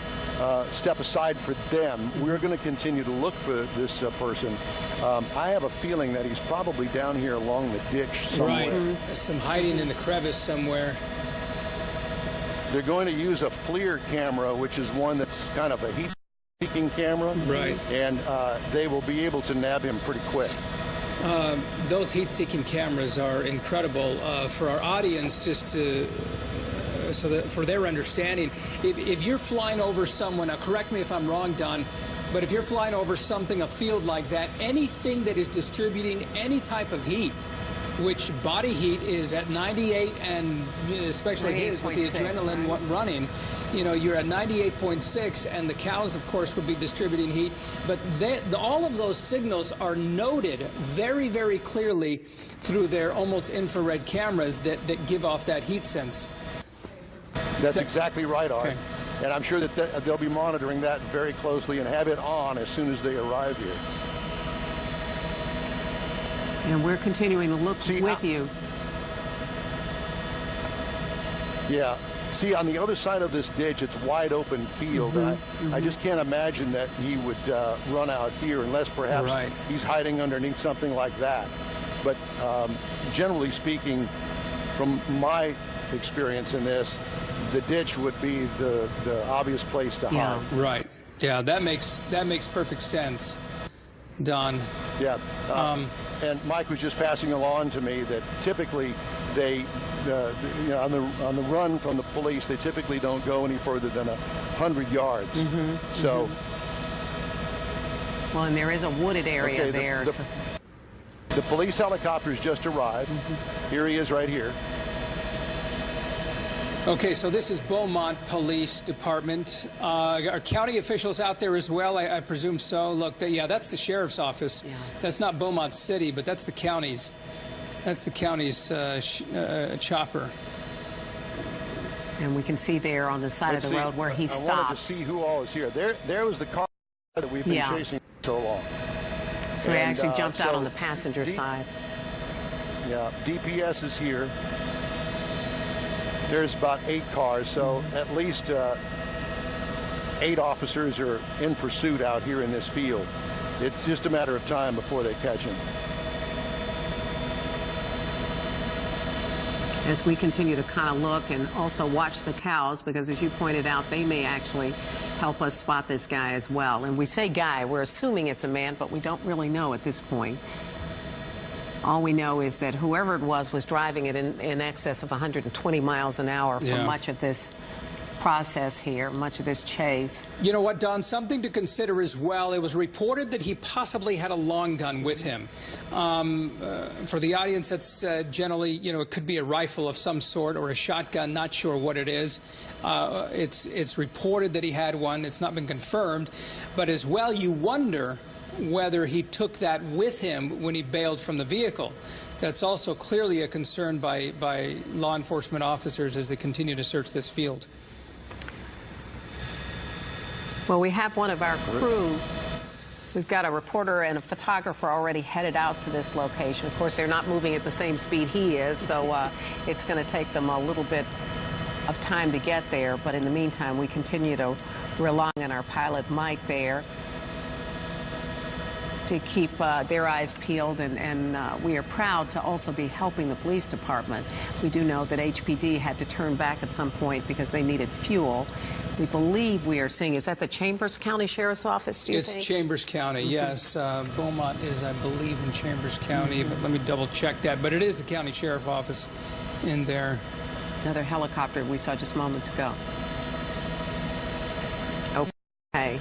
step aside for them. We're going to continue to look for this person. I have a feeling that he's probably down here along the ditch somewhere. Right, some hiding in the crevice somewhere. They're going to use a FLIR camera, which is one that's kind of a heat-seeking camera. Right. And they will be able to nab him pretty quick. Those heat-seeking cameras are incredible for our audience, just to so that for their understanding. If you're flying over someone, now correct me if I'm wrong, Don, but if you're flying over something, a field like that, anything that is distributing any type of heat, which body heat is at 98, and especially his with the adrenaline running, you know, you're at 98.6, and the cows, of course, would be distributing heat. But all of those signals are noted very, very clearly through their almost infrared cameras that give off that heat sense. That's exactly right, Art. Okay. And I'm sure that they'll be monitoring that very closely and have it on as soon as they arrive here. And we're continuing to look with you. Yeah. See, on the other side of this ditch, it's wide open field. I just can't imagine that he would run out here unless perhaps he's hiding underneath something like that. But generally speaking, from my experience in this, the ditch would be the obvious place to hide. Right. Yeah, that makes perfect sense, Don. Yeah. And Mike was just passing along to me that typically they, you know, on the run from the police, they typically don't go any further than 100 yards. So. Well, and there is a wooded area there. The police helicopter's just arrived. Here he is right here. Okay, so this is Beaumont Police Department. Are county officials out there as well? I presume so. Look, yeah, that's the sheriff's office. Yeah. That's not Beaumont City, but that's the county's. That's the county's chopper. And we can see there on the side of the road where he stopped. I wanted to see who all is here. There was the car that we've been chasing so long. So he actually jumped out on the passenger side. Yeah, DPS is here. There's about 8 cars, so at least 8 officers are in pursuit out here in this field. It's just a matter of time before they catch him. As we continue to kind of look and also watch the cows, because as you pointed out, they may actually help us spot this guy as well. And we say guy, we're assuming it's a man, but we don't really know at this point. All we know is that whoever it was driving it in excess of 120 miles an hour for much of this process here, much of this chase. You know what, Don, something to consider as well. It was reported that he possibly had a long gun with him. For the audience, that's generally, you know, it could be a rifle of some sort or a shotgun, not sure what it is. It's reported that he had one. It's not been confirmed. But as well, you wonder whether he took that with him when he bailed from the vehicle. That's also clearly a concern by law enforcement officers as they continue to search this field. Well, we have one of our crew We've got a reporter and a photographer already headed out to this location. Of course, they're not moving at the same speed he is, so it's going to take them a little bit of time to get there. But in the meantime, we continue to rely on our pilot, Mike, there to keep their eyes peeled, and we are proud to also be helping the police department. We do know that HPD had to turn back at some point because they needed fuel. We believe we are seeing, is that the Chambers County Sheriff's Office, do you think? It's Chambers County, yes. Beaumont is, I believe, in Chambers County, but let me double check that. But it is the county sheriff office in there. Another helicopter we saw just moments ago. Okay.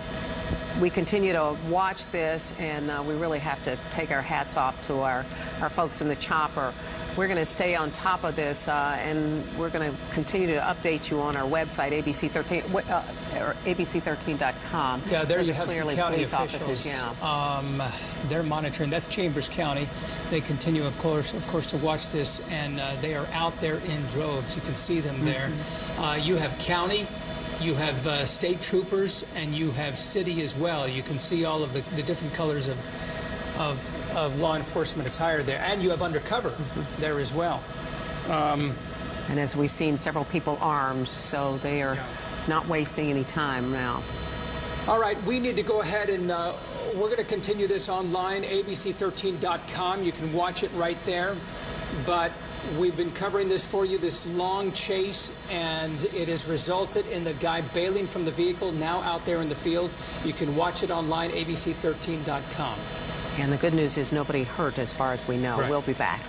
We continue to watch this, and we really have to take our hats off to our folks in the chopper. We're going to stay on top of this, and we're going to continue to update you on our website, ABC13, or ABC13.com. Yeah, there you have some clearly county police officials. officers, yeah. They're monitoring. That's Chambers County. They continue, of course, to watch this, and they are out there in droves. You can see them there. You have county. You have state troopers, and you have city as well. You can see all of the different colors of law enforcement attire there, and you have undercover there as well. And as we've seen, several people armed, so they are not wasting any time now. All right, we need to go ahead and we're going to continue this online, abc13.com. You can watch it right there. But we've been covering this for you, this long chase, and it has resulted in the guy bailing from the vehicle, now out there in the field. You can watch it online, abc13.com. And the good news is nobody hurt as far as we know. Right. We'll be back.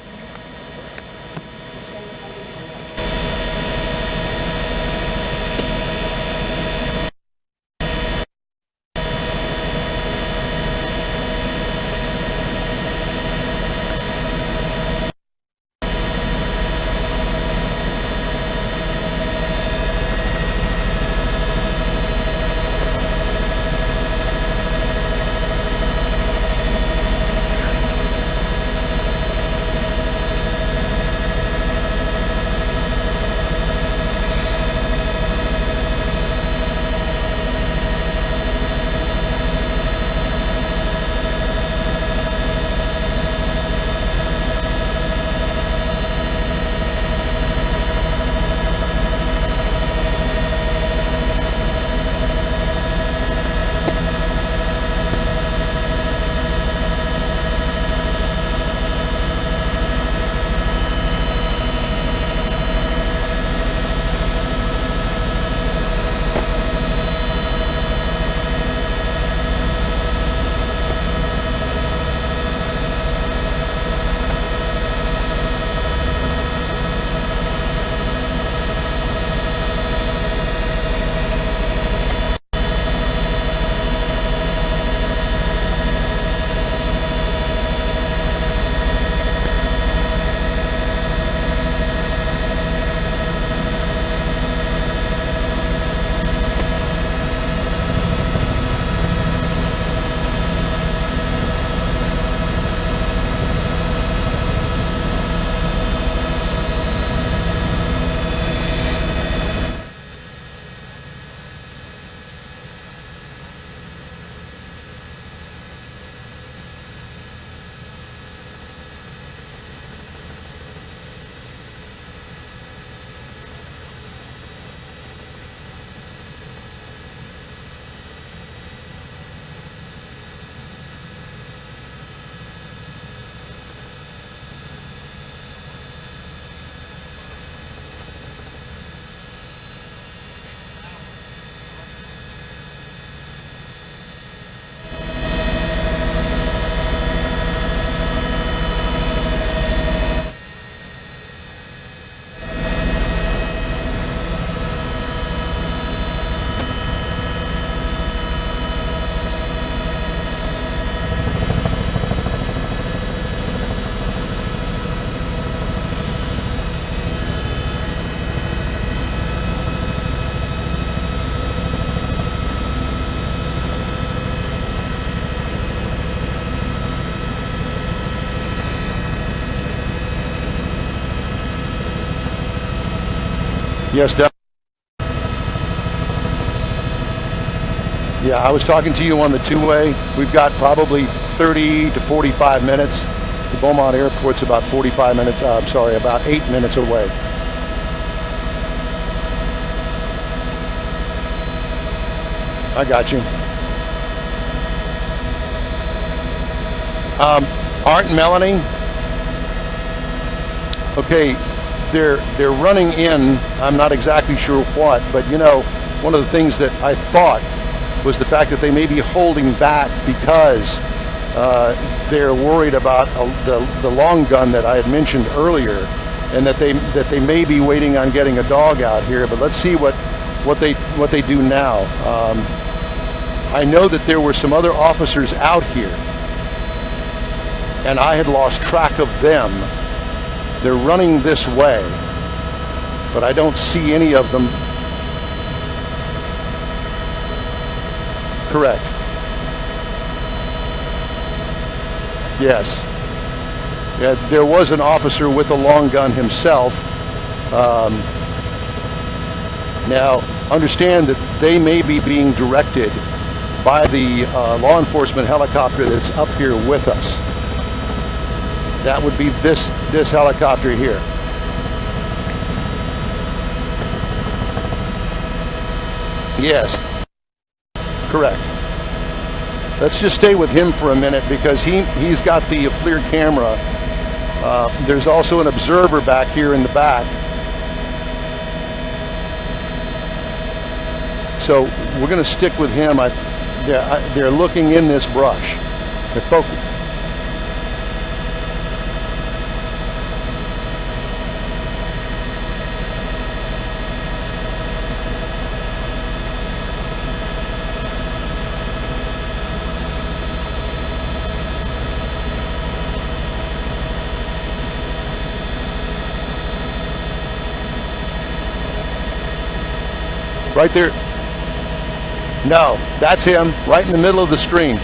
Yes, definitely. Yeah, I was talking to you on the two-way. We've got probably 30 to 45 minutes. The Beaumont Airport's about 45 minutes, about 8 minutes away. I got you. Art and Melanie. Okay, they're running in. I'm not exactly sure what, but you know, one of the things that I thought was the fact that they may be holding back because they're worried about the long gun that I had mentioned earlier, and that they may be waiting on getting a dog out here. But let's see what they do now. I know that there were some other officers out here, and I had lost track of them. They're running this way, but I don't see any of them. Correct. Yes. Yeah, there was an officer with a long gun himself. Now, understand that they may be being directed by the law enforcement helicopter that's up here with us. That would be this helicopter here. Yes. Correct. Let's just stay with him for a minute because he's got the FLIR camera. There's also an observer back here in the back. So we're going to stick with him. They're looking in this brush. They're focused. Right there. No, that's him, right in the middle of the screen.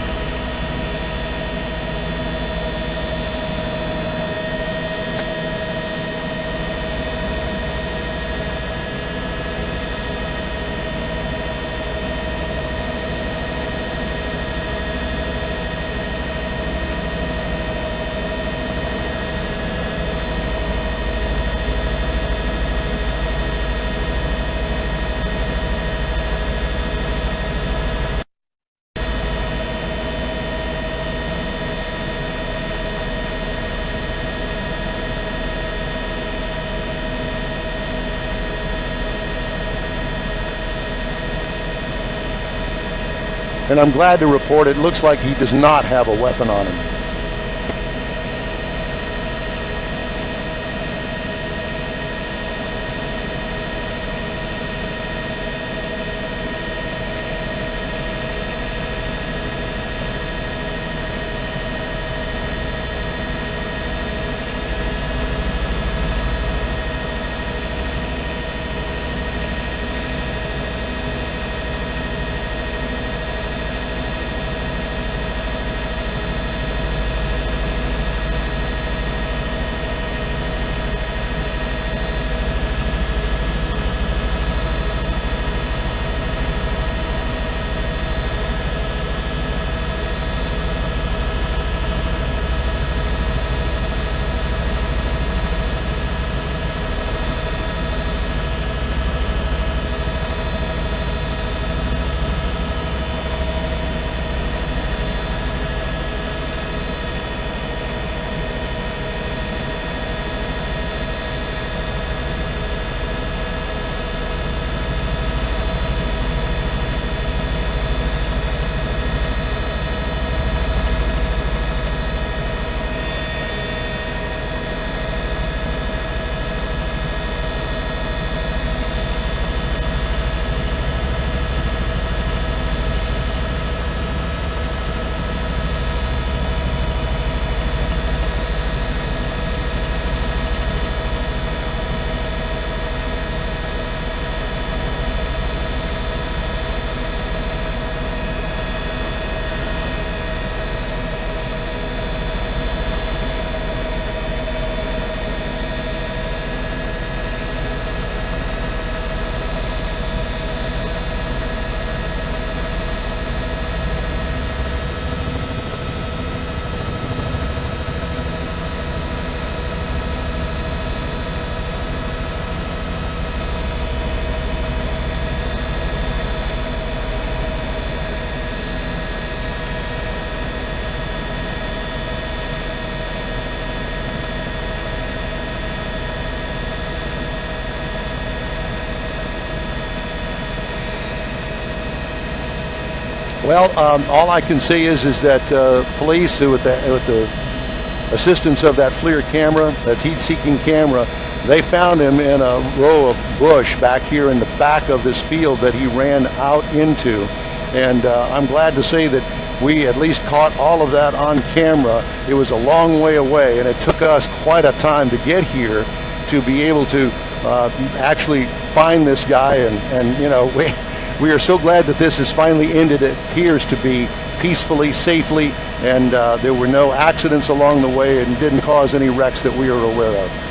And I'm glad to report it looks like he does not have a weapon on him. Well, all I can say is that police, with the assistance of that FLIR camera, that heat-seeking camera, they found him in a row of bush back here in the back of his field that he ran out into. And I'm glad to say that we at least caught all of that on camera. It was a long way away, and it took us quite a time to get here to be able to actually find this guy. And you know, we are so glad that this has finally ended. It appears to be peacefully, safely, and there were no accidents along the way and didn't cause any wrecks that we are aware of.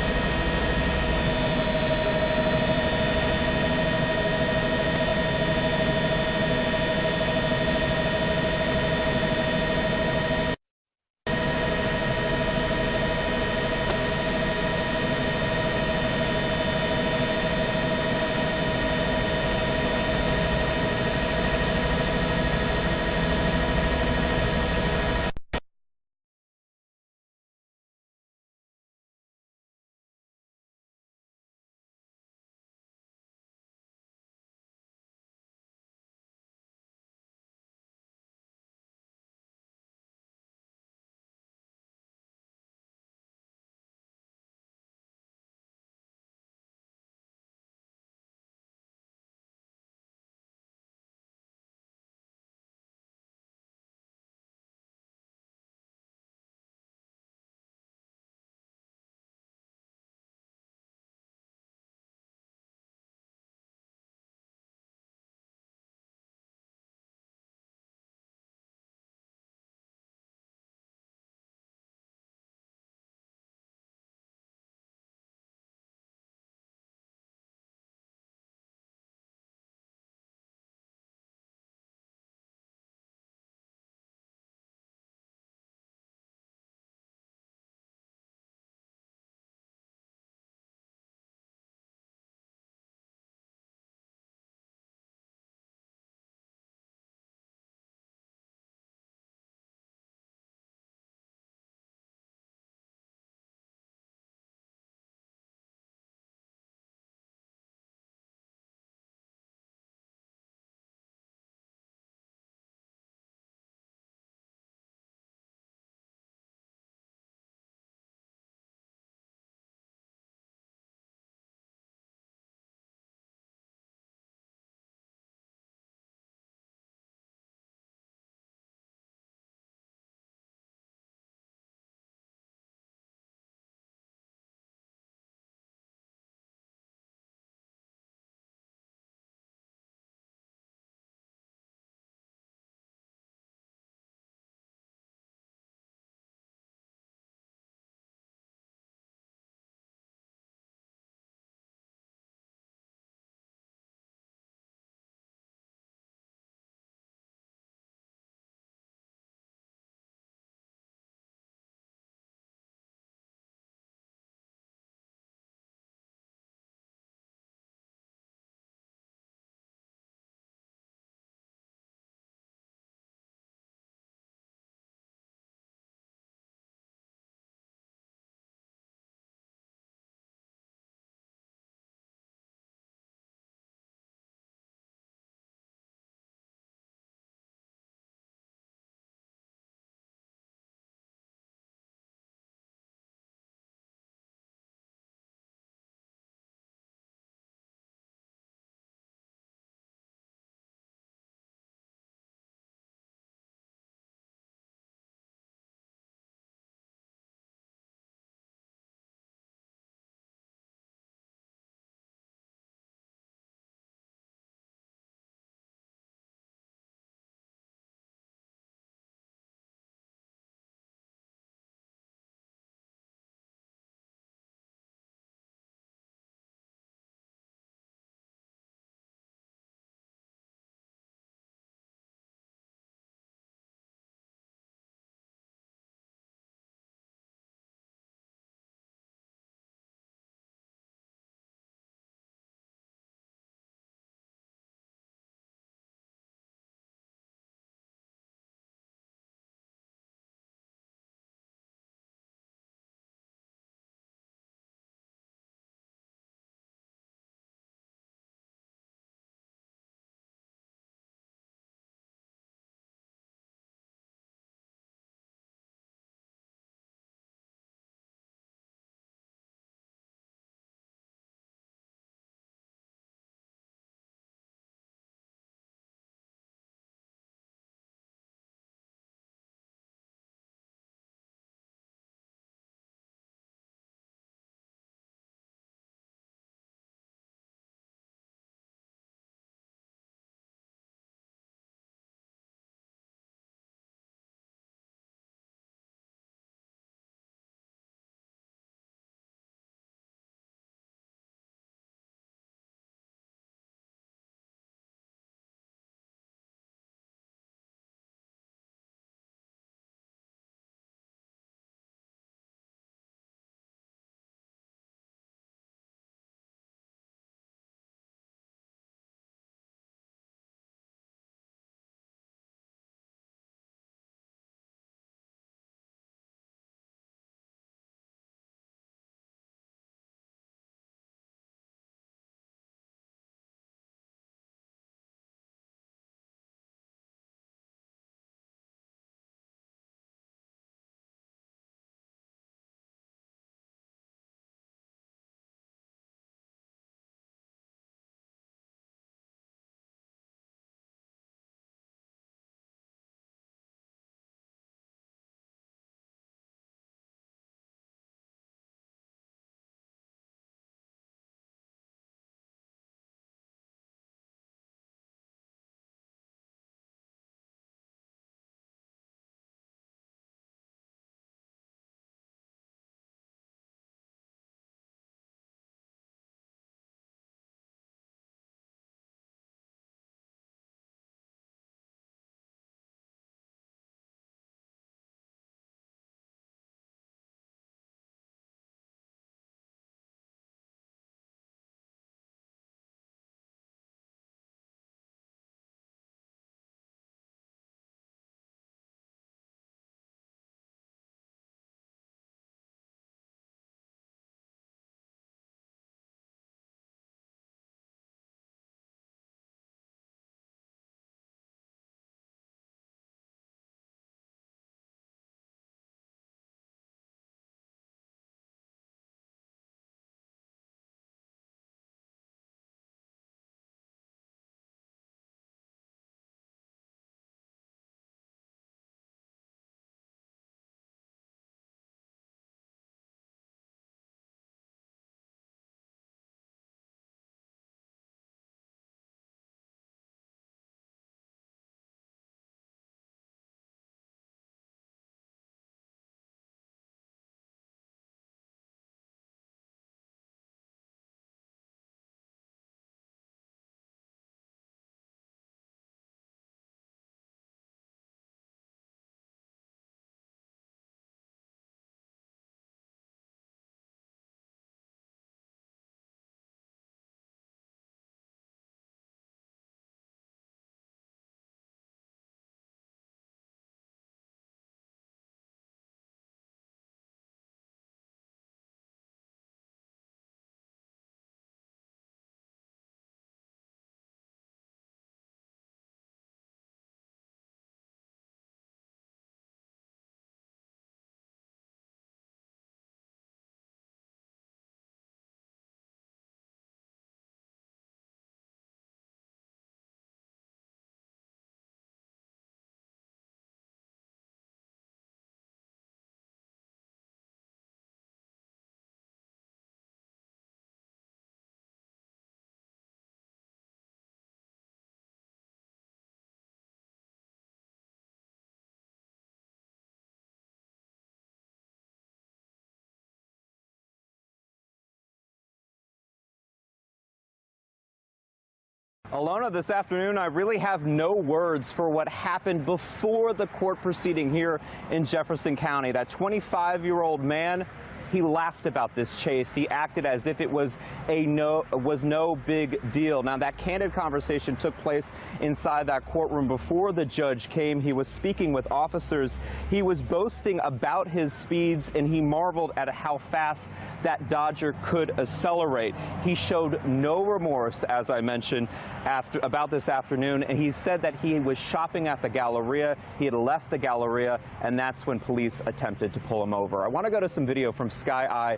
Alona, this afternoon, I really have no words for what happened before the court proceeding here in Jefferson County. That 25-year-old man, he laughed about this chase. He acted as if it was no big deal. Now, that candid conversation took place inside that courtroom before the judge came. He was speaking with officers. He was boasting about his speeds, and he marveled at how fast that Dodger could accelerate. He showed no remorse, as I mentioned, about this afternoon, and he said that he was shopping at the Galleria. He had left the Galleria, and that's when police attempted to pull him over. I want to go to some video from Sky Eye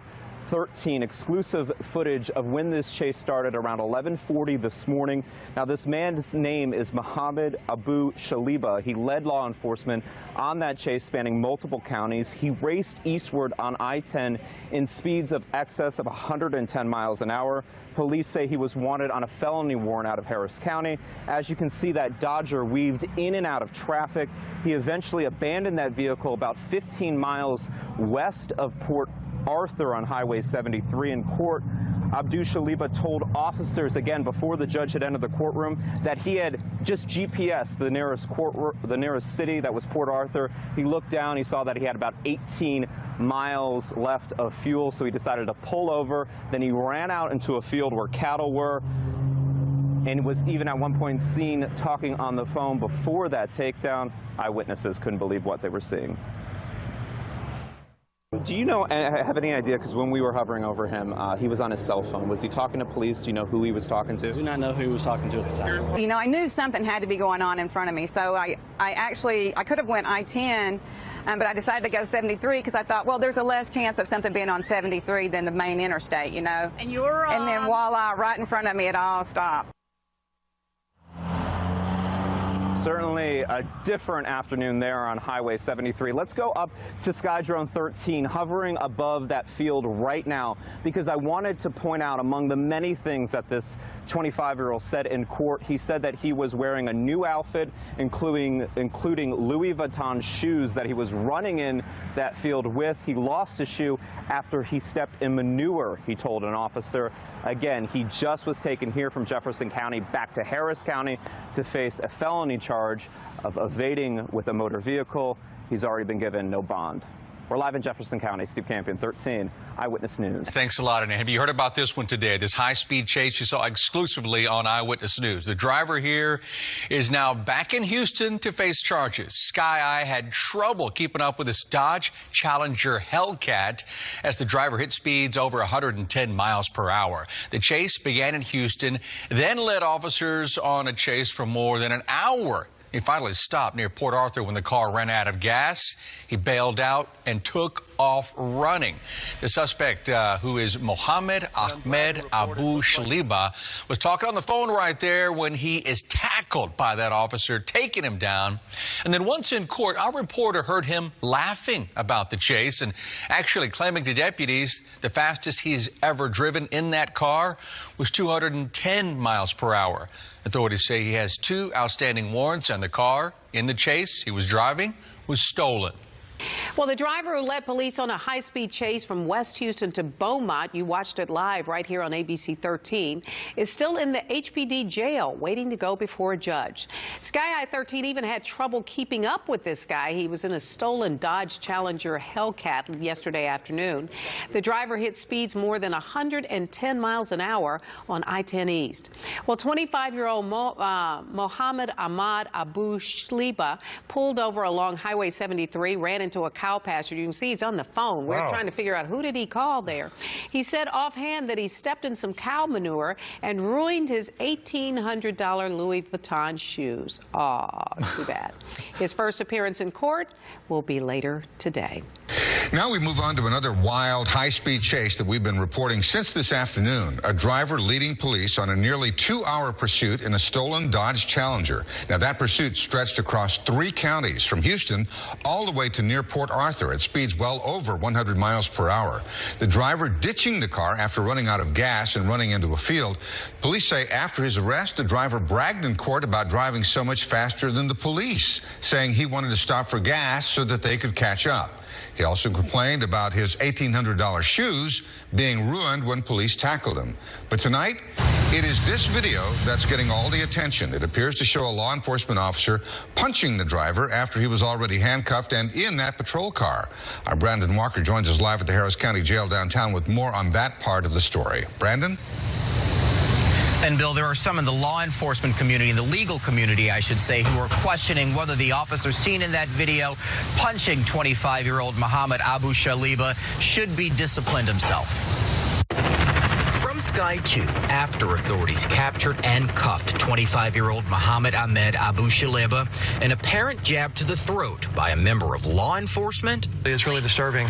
13, exclusive footage of when this chase started around 11:40 this morning. Now, this man's name is Mohammed Abu Shaliba. He led law enforcement on that chase spanning multiple counties. He raced eastward on I-10 in speeds of excess of 110 miles an hour. Police say he was wanted on a felony warrant out of Harris County. As you can see, that Dodger weaved in and out of traffic. He eventually abandoned that vehicle about 15 miles west of Port Arthur on Highway 73 in court. Abdu Shaliba told officers, again, before the judge had entered the courtroom, that he had just GPS the nearest city, that was Port Arthur. He looked down, he saw that he had about 18 miles left of fuel, so he decided to pull over. Then he ran out into a field where cattle were, and was even at one point seen talking on the phone before that takedown. Eyewitnesses couldn't believe what they were seeing. Do you know, have any idea, because when we were hovering over him, he was on his cell phone. Was he talking to police? Do you know who he was talking to? I do not know who he was talking to at the time. You know, I knew something had to be going on in front of me, so I could have went I-10, but I decided to go 73 because I thought, well, there's a less chance of something being on 73 than the main interstate, you know. And you were on. And then voila, right in front of me, it all stopped. Certainly a different afternoon there on Highway 73. Let's go up to Skydrone 13, hovering above that field right now, because I wanted to point out, among the many things that this 25-year-old said in court, he said that he was wearing a new outfit, including Louis Vuitton shoes that he was running in that field with. He lost his shoe after he stepped in manure, he told an officer. Again, he just was taken here from Jefferson County back to Harris County to face a felony charge of evading with a motor vehicle. He's already been given no bond. We're live in Jefferson County. Steve Campion, 13, Eyewitness News. Thanks a lot. And have you heard about this one today? This high-speed chase you saw exclusively on Eyewitness News. The driver here is now back in Houston to face charges. Sky Eye had trouble keeping up with this Dodge Challenger Hellcat as the driver hit speeds over 110 miles per hour. The chase began in Houston, then led officers on a chase for more than an hour. He finally stopped near Port Arthur when the car ran out of gas. He bailed out and took off running. The suspect, who is Mohammed Ahmed Abu Shaliba, was talking on the phone right there when he is tackled by that officer, taking him down. And then once in court, our reporter heard him laughing about the chase and actually claiming to deputies the fastest he's ever driven in that car was 210 miles per hour. Authorities say he has 2 outstanding warrants, and the car in the chase he was driving was stolen. Well, the driver who led police on a high-speed chase from West Houston to Beaumont, you watched it live right here on ABC 13, is still in the HPD jail waiting to go before a judge. Sky Eye 13 even had trouble keeping up with this guy. He was in a stolen Dodge Challenger Hellcat yesterday afternoon. The driver hit speeds more than 110 miles an hour on I-10 East. Well, 25-year-old Mohammed Ahmad Abu Shaliba pulled over along Highway 73, ran into a cow pasture. You can see he's on the phone. We're trying to figure out who did he call there. He said offhand that he stepped in some cow manure and ruined his $1,800 Louis Vuitton shoes. Aw, too bad. His first appearance in court will be later today. Now we move on to another wild, high-speed chase that we've been reporting since this afternoon. A driver leading police on a nearly 2-hour pursuit in a stolen Dodge Challenger. Now, that pursuit stretched across 3 counties, from Houston all the way to near Port Arthur at speeds well over 100 miles per hour. The driver ditching the car after running out of gas and running into a field. Police say after his arrest, the driver bragged in court about driving so much faster than the police, saying he wanted to stop for gas so that they could catch up. He also complained about his $1,800 shoes being ruined when police tackled him. But tonight, It is this video that's getting all the attention. It appears to show a law enforcement officer punching the driver after he was already handcuffed and in that patrol car. Our Brandon Walker joins us live at the Harris County Jail downtown with more on that part of the story. Brandon? And, Bill, there are some in the law enforcement community, in the legal community, I should say, who are questioning whether the officer seen in that video punching 25-year-old Mohammed Abu Shaliba should be disciplined himself. From Sky 2, after authorities captured and cuffed 25-year-old Mohammed Ahmed Abu Shaliba, an apparent jab to the throat by a member of law enforcement. It's really disturbing.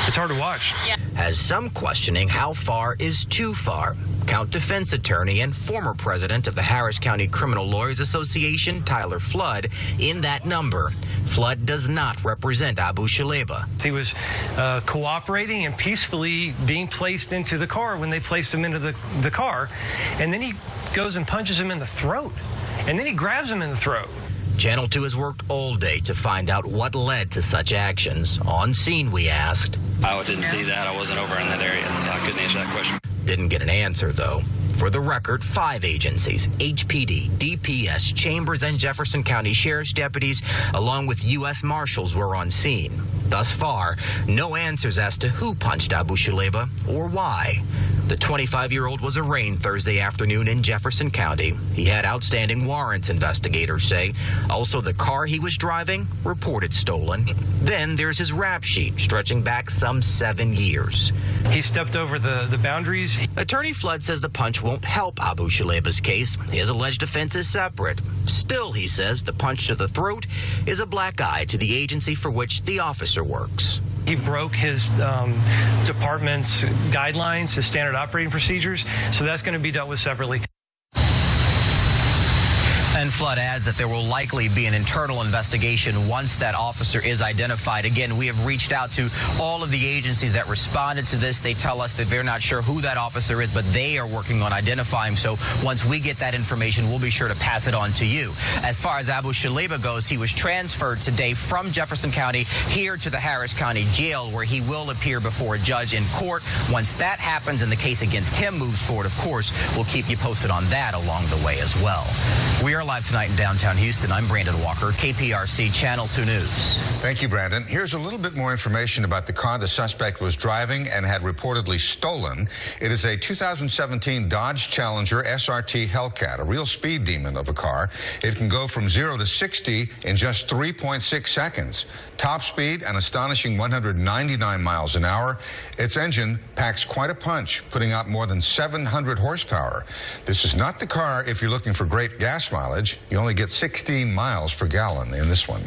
It's hard to watch. Has some questioning how far is too far. Count defense attorney and former president of the Harris County Criminal Lawyers Association, Tyler Flood, in that number. Flood does not represent Abu Shaliba. He was cooperating and peacefully being placed into the car when they placed him into the car, and then he goes and punches him in the throat, and then he grabs him in the throat. Channel 2 has worked all day to find out what led to such actions. On scene, we asked. I didn't see that. I wasn't over in that area, so I couldn't answer that question. Didn't get an answer, though. For the record, 5 agencies, HPD, DPS, Chambers, and Jefferson County Sheriff's deputies, along with U.S. Marshals, were on scene. Thus far, no answers as to who punched Abu Shaliba or why. The 25-year-old was arraigned Thursday afternoon in Jefferson County. He had outstanding warrants, investigators say. Also, the car he was driving, reported stolen. Then there's his rap sheet, stretching back some 7 years. He stepped over the boundaries. Attorney Flood says the punch won't help Abu Shaliba's case. His alleged offense is separate. Still, he says, the punch to the throat is a black eye to the agency for which the officer works. He broke his department's guidelines, his standard operating procedures, so that's going to be dealt with separately. And Flood adds that there will likely be an internal investigation once that officer is identified. Again, we have reached out to all of the agencies that responded to this. They tell us that they're not sure who that officer is, but they are working on identifying him. So once we get that information, we'll be sure to pass it on to you. As far as Abu Shaliba goes, he was transferred today from Jefferson County here to the Harris County Jail, where he will appear before a judge in court. Once that happens and the case against him moves forward, of course, we'll keep you posted on that along the way as well. We are live tonight in downtown Houston. I'm Brandon Walker, KPRC Channel 2 News. Thank you, Brandon. Here's a little bit more information about the car the suspect was driving and had reportedly stolen. It is a 2017 Dodge Challenger SRT Hellcat, a real speed demon of a car. It can go from 0 to 60 in just 3.6 seconds. Top speed, an astonishing 199 miles an hour. Its engine packs quite a punch, putting out more than 700 horsepower. This is not the car if you're looking for great gas mileage. You only get 16 miles per gallon in this one.